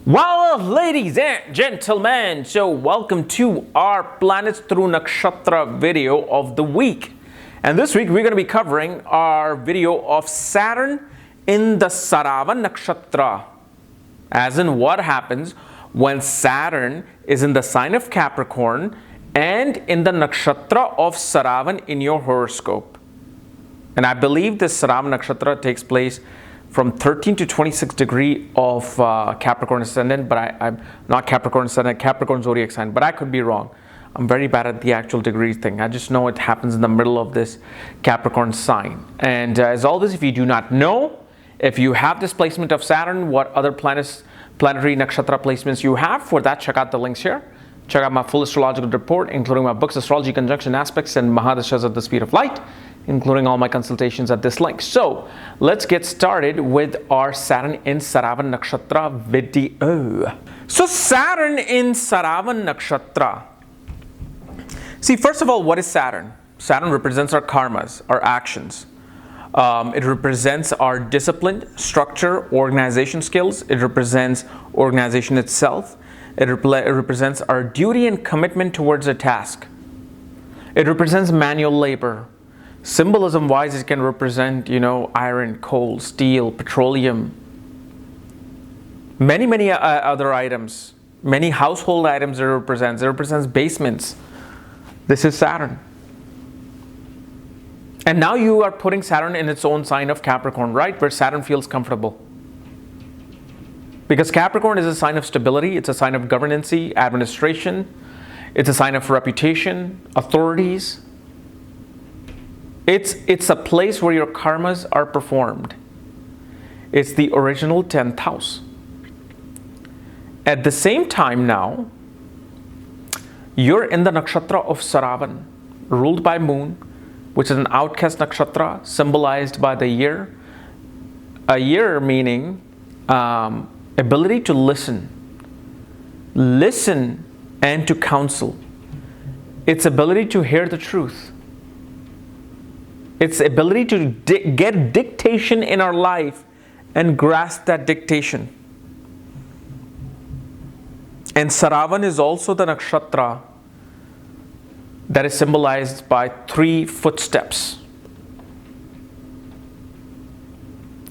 Well, ladies and gentlemen, so welcome to our planets through Nakshatra video of the week. And this week we're going to be covering our video of Saturn in the Saravan Nakshatra. As in what happens when Saturn is in the sign of Capricorn and in the Nakshatra of Saravan in your horoscope. And I believe this Saravan Nakshatra takes place from 13 to 26 degree of Capricorn ascendant, but I'm not Capricorn ascendant, Capricorn zodiac sign, but I could be wrong. I'm very bad at the actual degree thing. I just know it happens in the middle of this Capricorn sign. And as always, if you do not know, if you have this placement of Saturn, what other planetary nakshatra placements you have, for that, check out the links here. Check out my full astrological report, including my books, Astrology, Conjunction Aspects, and Mahadashas at the Speed of Light, including all my consultations at this link. So let's get started with our Saturn in Saravan Nakshatra video. So Saturn in Saravan Nakshatra. See, first of all, what is Saturn? Saturn represents our karmas, our actions. It represents our discipline, structure, organization skills. It represents organization itself. It represents our duty and commitment towards a task. It represents manual labor. Symbolism wise, it can represent, iron, coal, steel, petroleum, many other items, many household items it represents. It represents basements. This is Saturn. And now you are putting Saturn in its own sign of Capricorn, right? Where Saturn feels comfortable. Because Capricorn is a sign of stability. It's a sign of governancy, administration. It's a sign of reputation, authorities. It's a place where your karmas are performed. It's the original 10th house. At the same time now, you're in the nakshatra of Saravan, ruled by moon, which is an outcast nakshatra, symbolized by the year. A year meaning ability to listen and to counsel. Its ability to hear the truth. Its ability to get dictation in our life and grasp that dictation. And Saravan is also the nakshatra that is symbolized by 3 footsteps.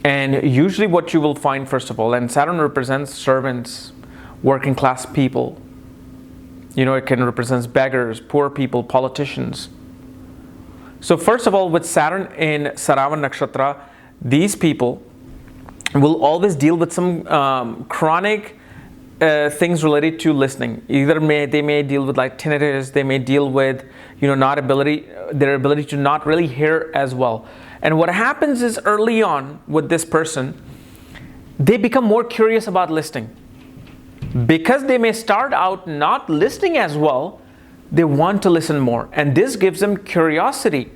And usually what you will find, first of all, and Saturn represents servants, working class people. It can represent beggars, poor people, politicians. So first of all, with Saturn in Saravan Nakshatra, these people will always deal with some chronic things related to listening. Either they may deal with like tinnitus, they may deal with their ability to not really hear as well. And what happens is early on with this person, they become more curious about listening. Because they may start out not listening as well, they want to listen more. And this gives them curiosity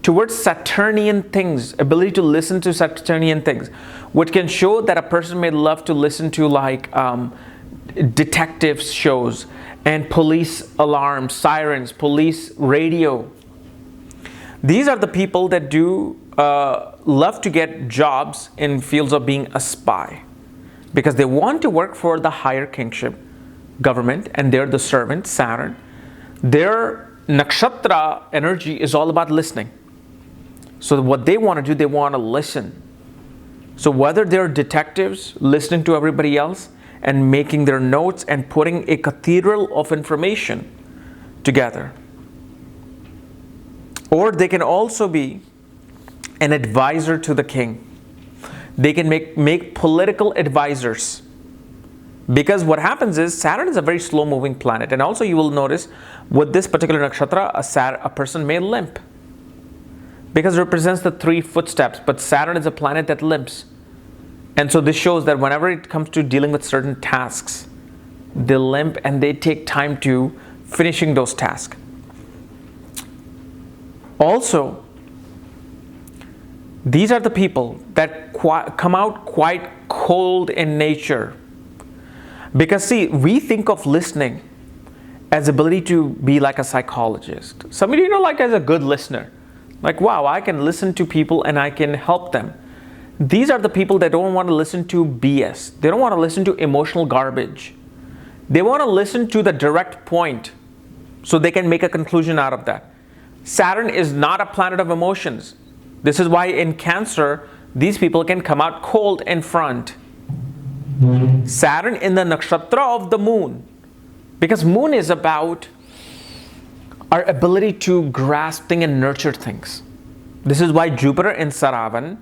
towards Saturnian things, ability to listen to Saturnian things, which can show that a person may love to listen to like detective shows and police alarms, sirens, police radio. These are the people that do love to get jobs in fields of being a spy, because they want to work for the higher kingship government, and they're the servant, Saturn. Their nakshatra energy is all about listening. So what they want to do, they want to listen. So whether they're detectives listening to everybody else and making their notes and putting a cathedral of information together, or they can also be an advisor to the king. They can make political advisors. Because what happens is Saturn is a very slow moving planet. And also you will notice with this particular nakshatra, a person may limp. Because it represents the 3 footsteps. But Saturn is a planet that limps. And so this shows that whenever it comes to dealing with certain tasks, they limp and they take time to finishing those tasks. Also, these are the people that come out quite cold in nature. Because see, we think of listening as ability to be like a psychologist. Somebody, like as a good listener. Like, wow, I can listen to people and I can help them. These are the people that don't want to listen to BS. They don't want to listen to emotional garbage. They want to listen to the direct point so they can make a conclusion out of that. Saturn is not a planet of emotions. This is why in Cancer, these people can come out cold in front. Saturn in the nakshatra of the moon, because moon is about our ability to grasp things and nurture things. This is why Jupiter in Saravan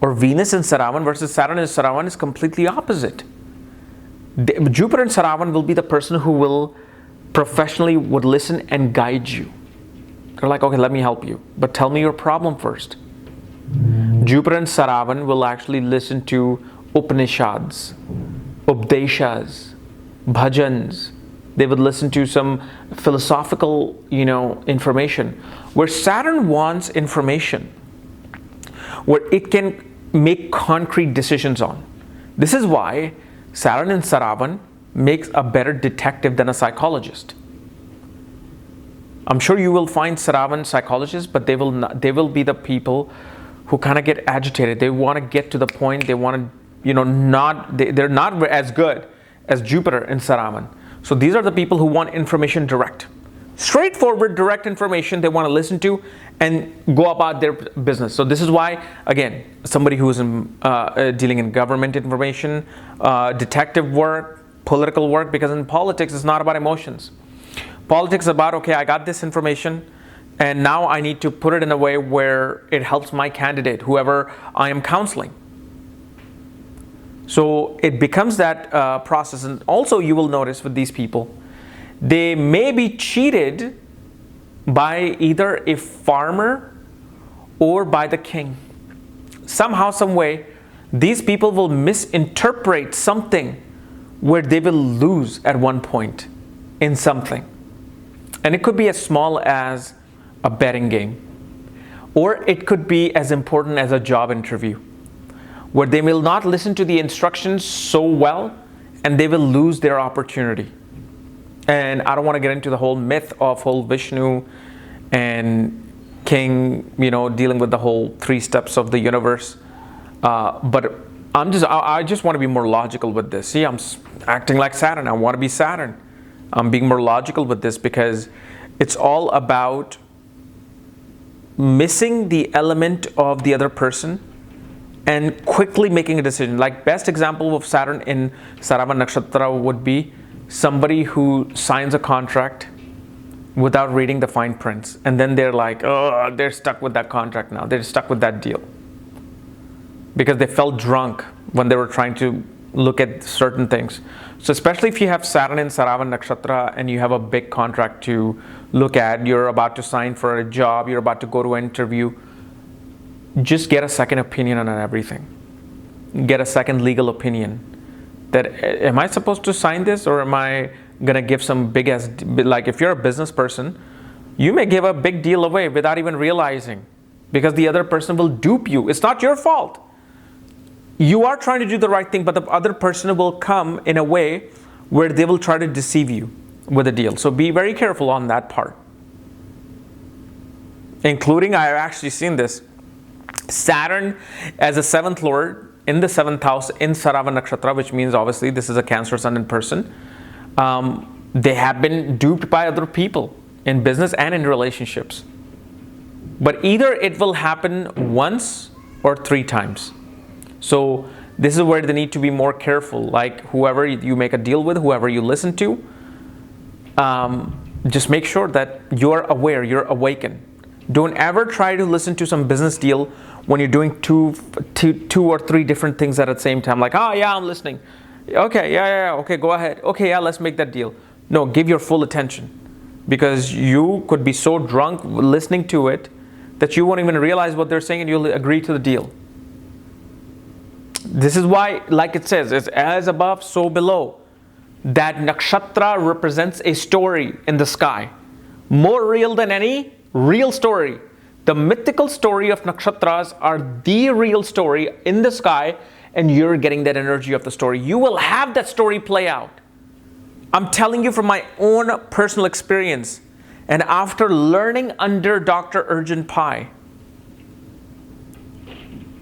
or Venus in Saravan versus Saturn in Saravan is completely opposite. Jupiter in Saravan will be the person who will professionally would listen and guide you. They're like, okay, let me help you, but tell me your problem first. Jupiter in Saravan will actually listen to Upanishads, Updeshas, bhajans. They would listen to some philosophical, information. Where Saturn wants information, where it can make concrete decisions on. This is why Saturn in Saravan makes a better detective than a psychologist. I'm sure you will find Saravan psychologists, but they will be the people who kind of get agitated. They want to get to the point. They want to, they're not as good as Jupiter in Saravan. So these are the people who want information direct. Straightforward, direct information they want to listen to and go about their business. So this is why, again, somebody who is dealing in government information, detective work, political work, because in politics it's not about emotions. Politics is about, okay, I got this information and now I need to put it in a way where it helps my candidate, whoever I am counseling. So it becomes that process. And also you will notice with these people, they may be cheated by either a farmer or by the king. Somehow, some way, these people will misinterpret something where they will lose at one point in something. And it could be as small as a betting game, or it could be as important as a job interview, where they will not listen to the instructions so well and they will lose their opportunity. And I don't want to get into the whole myth of whole Vishnu and King, dealing with the whole 3 steps of the universe. But I just want to be more logical with this. See, I'm acting like Saturn. I want to be Saturn. I'm being more logical with this because it's all about missing the element of the other person and quickly making a decision. Like best example of Saturn in Saravan Nakshatra would be somebody who signs a contract without reading the fine prints. And then they're like, oh, they're stuck with that contract now. They're stuck with that deal. Because they felt drunk when they were trying to look at certain things. So especially if you have Saturn in Saravan Nakshatra and you have a big contract to look at, you're about to sign for a job, you're about to go to an interview, just get a second opinion on everything. Get a second legal opinion. That, am I supposed to sign this or am I going to give some big ass, like if you're a business person, you may give a big deal away without even realizing because the other person will dupe you. It's not your fault. You are trying to do the right thing, but the other person will come in a way where they will try to deceive you with a deal. So be very careful on that part. Including, I've actually seen this, Saturn as a 7th lord in the 7th house in Saravan Nakshatra, which means obviously this is a Cancer Sun in person. They have been duped by other people in business and in relationships. But either it will happen once or 3 times. So this is where they need to be more careful. Like whoever you make a deal with, whoever you listen to, just make sure that you're aware, you're awakened. Don't ever try to listen to some business deal when you're doing two or 3 different things at the same time. Like, oh yeah, I'm listening. Okay, yeah, okay, go ahead. Okay, yeah, let's make that deal. No, give your full attention because you could be so drunk listening to it that you won't even realize what they're saying and you'll agree to the deal. This is why, like it says, it's as above, so below. That nakshatra represents a story in the sky. More real than any real story. The mythical story of nakshatras are the real story in the sky, and you're getting that energy of the story. You will have that story play out. I'm telling you from my own personal experience. And after learning under Dr. Urgent Pai,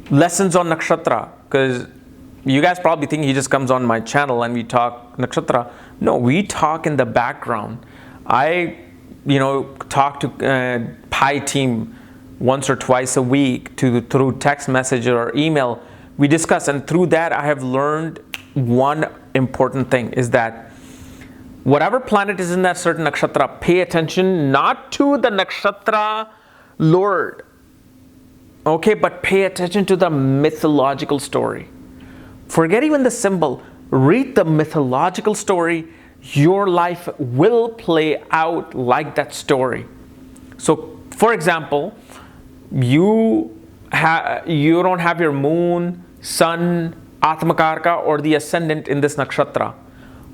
lessons on Nakshatra, because you guys probably think he just comes on my channel and we talk Nakshatra. No, we talk in the background. I, talk to Pi team once or twice a week through text message or email. We discuss, and through that I have learned one important thing is that whatever planet is in that certain nakshatra, pay attention not to the nakshatra lord, okay, but pay attention to the mythological story. Forget even the symbol, read the mythological story. Your life will play out like that story. So for example, you don't have your moon, sun, Atmakarka or the ascendant in this nakshatra,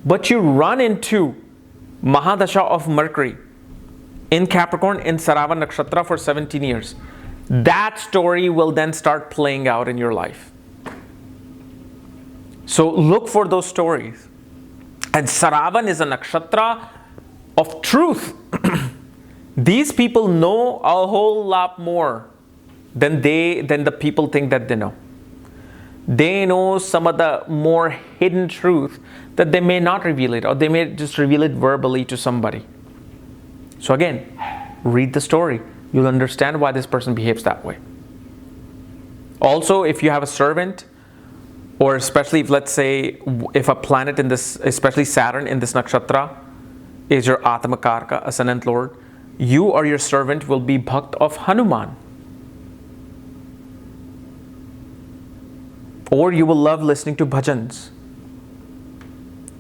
but you run into Mahadasha of Mercury in Capricorn in Saravan nakshatra for 17 years. That story will then start playing out in your life. So look for those stories. And Saravan is a nakshatra of truth. These people know a whole lot more than the people think that they know. They know some of the more hidden truth that they may not reveal it, or they may just reveal it verbally to somebody. So again, read the story. You'll understand why this person behaves that way. Also, if you have a servant, or especially if, let's say, if a planet in this, especially Saturn in this nakshatra, is your Atmakarka, ascendant lord, you or your servant will be bhakt of Hanuman. Or you will love listening to bhajans,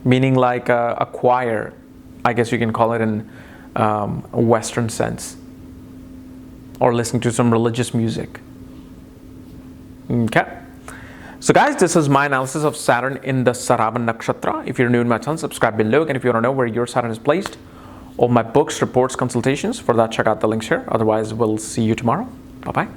meaning like a choir, I guess you can call it in a Western sense, or listening to some religious music. Okay. So guys, this is my analysis of Saturn in the Saravan nakshatra. If you're new in my channel, subscribe below. And if you want to know where your Saturn is placed, all my books, reports, consultations, for that check out the links here. Otherwise, we'll see you tomorrow. Bye-bye.